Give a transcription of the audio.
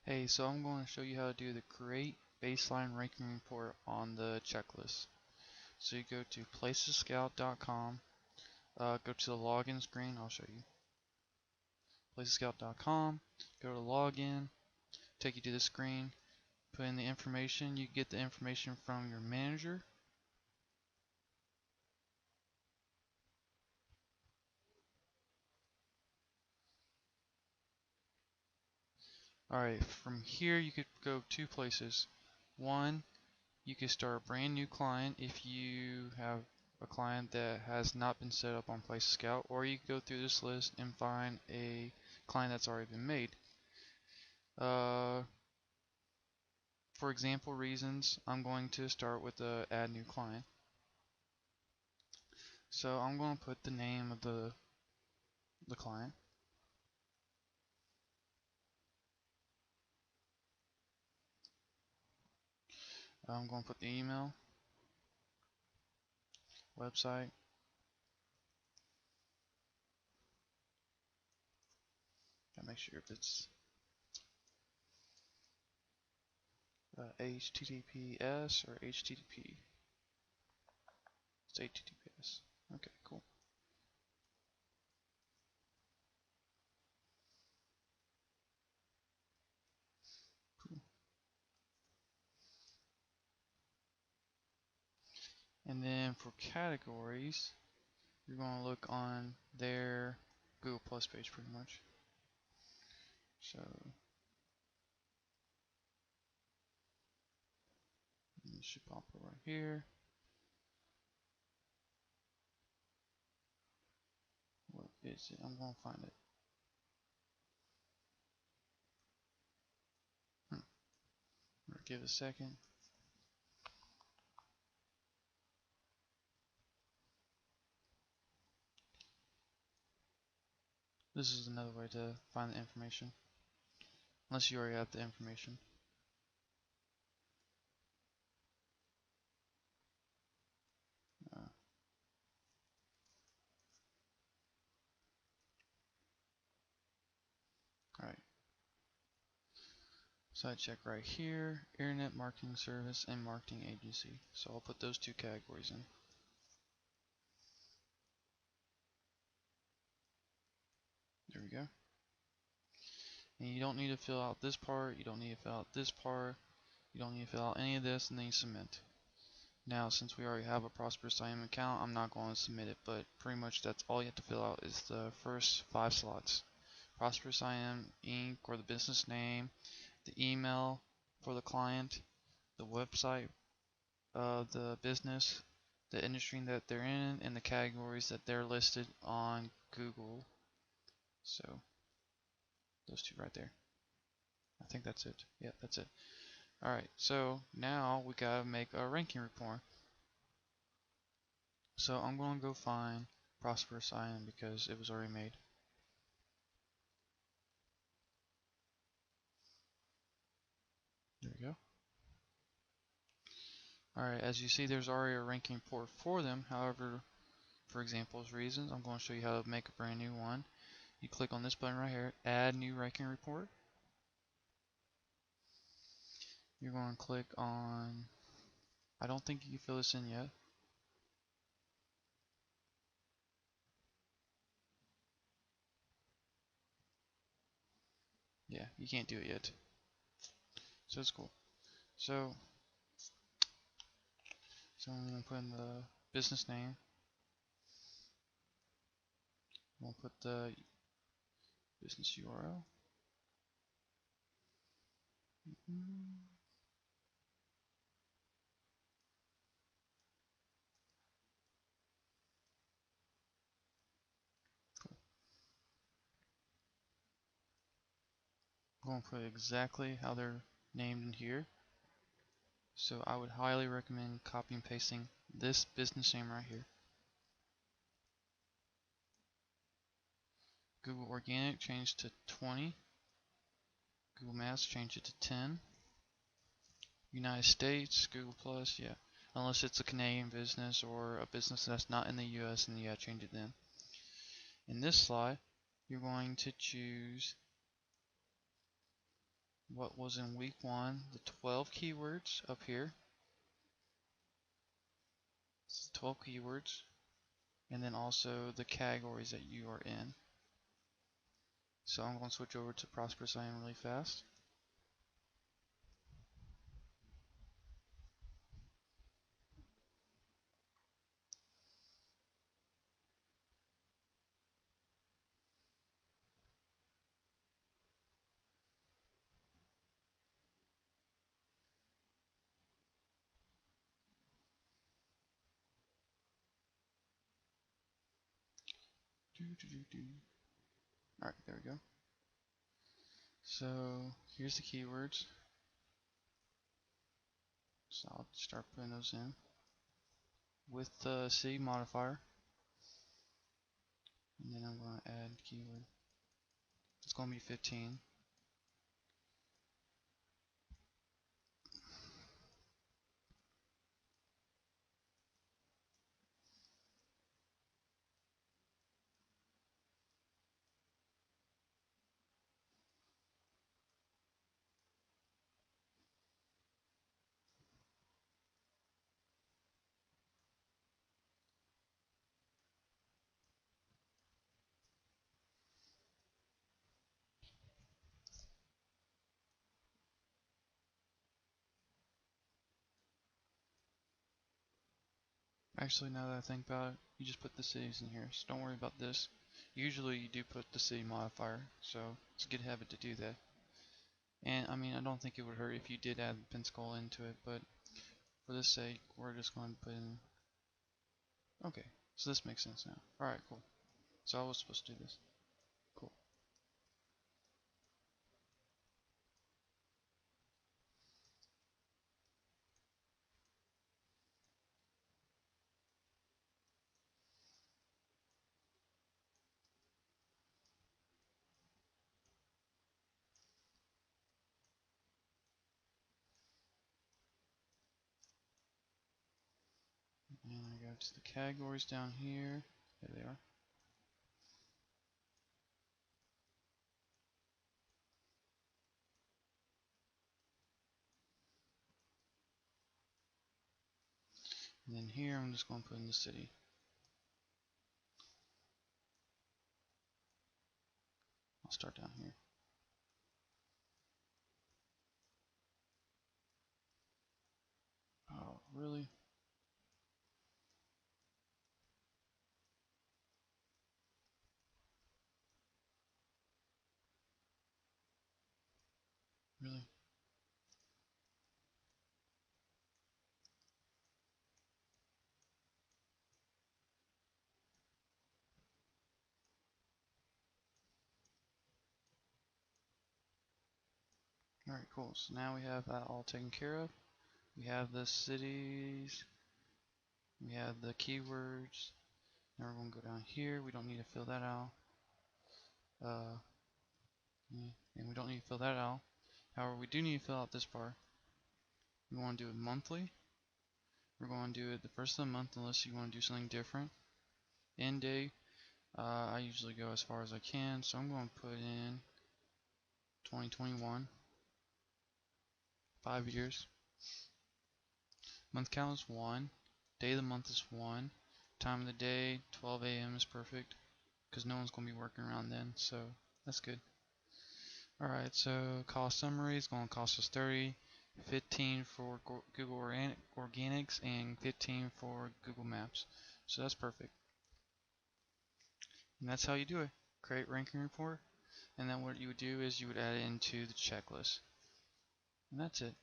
Hey, so I'm going to show you how to do the create baseline ranking report on the checklist. So you go to placescout.com, go to the login screen, I'll show you. Placescout.com, go to login, take you to the screen, put in the information. You get the information from your manager. Alright, from here you could go two places. One, you could start a brand new client if you have a client that has not been set up on PlaceScout, or you can go through this list and find a client that's already been made. For example reasons, I'm going to start with the add new client. So I'm going to put the name of the client. I'm going to put the email, website, gotta make sure if it's HTTPS or HTTP. It's HTTPS. Okay, cool. Cool. And then for categories, you're going to look on their Google Plus page pretty much. So it should pop up right here. What is it? I'm going to find it. Give it a second. This is another way to find the information, unless you already have the information. Alright, so I check right here, Internet Marketing Service and Marketing Agency. So I'll put those two categories in. There we go. And you don't need to fill out this part, you don't need to fill out this part, you don't need to fill out any of this, and then you submit. Now, since we already have a Prosperous IM account, I'm not going to submit it, but pretty much that's all you have to fill out is the first 5 slots. Prosperous IM Inc. or the business name, the email for the client, the website of the business, the industry that they're in, and the categories that they're listed on Google. So those two right there. I think that's it. Yeah, that's it. Alright, so now we gotta make a ranking report. So I'm going to go find Prosperous IM because it was already made. There we go. Alright, as you see, there's already a ranking report for them. However, for example's reasons, I'm going to show you how to make a brand new one. You click on this button right here, Add New Ranking Report. You're going to click on, I don't think you can fill this in yet. Yeah, you can't do it yet. So it's cool. So I'm going to put in the business name. We'll put the business URL. I'm going to put exactly how they're named in here. So I would highly recommend copy and pasting this business name right here. Google Organic changed to 20. Google Maps changed it to 10. United States, Google Plus, yeah. Unless it's a Canadian business or a business that's not in the US, and yeah, change it then. In this slide, you're going to choose what was in week 1, the 12 keywords up here. This is 12 keywords, and then also the categories that you are in. So I'm going to switch over to Prosperous IM really fast. Alright, there we go. So here's the keywords. So I'll start putting those in with the city modifier. And then I'm going to add keyword. It's going to be 15. Actually, now that I think about it, you just put the cities in here, so don't worry about this. Usually you do put the city modifier, so it's a good habit to do that. And I mean, I don't think it would hurt if you did add Pensacola into it, but for this sake, we're just going to put in. Okay, so this makes sense now. Alright, cool. So I was supposed to do this. Cool. And I go to the categories down here. There they are. And then here, I'm just going to put in the city. I'll start down here. Oh, really? Really? Alright, cool. So now we have that all taken care of. We have the cities. We have the keywords. Now we're going to go down here. We don't need to fill that out. And we don't need to fill that out. However, we do need to fill out this part. We want to do it monthly. We're going to do it the first of the month unless you want to do something different. End day. I usually go as far as I can, so I'm going to put in 2021. 5 years. Month count is 1. Day of the month is 1. Time of the day, 12 a.m. is perfect because no one's going to be working around then, so that's good. Alright, so cost summary is going to cost us 30, 15 for Google Organics, and 15 for Google Maps. So that's perfect. And that's how you do it. Create ranking report, and then what you would do is you would add it into the checklist. And that's it.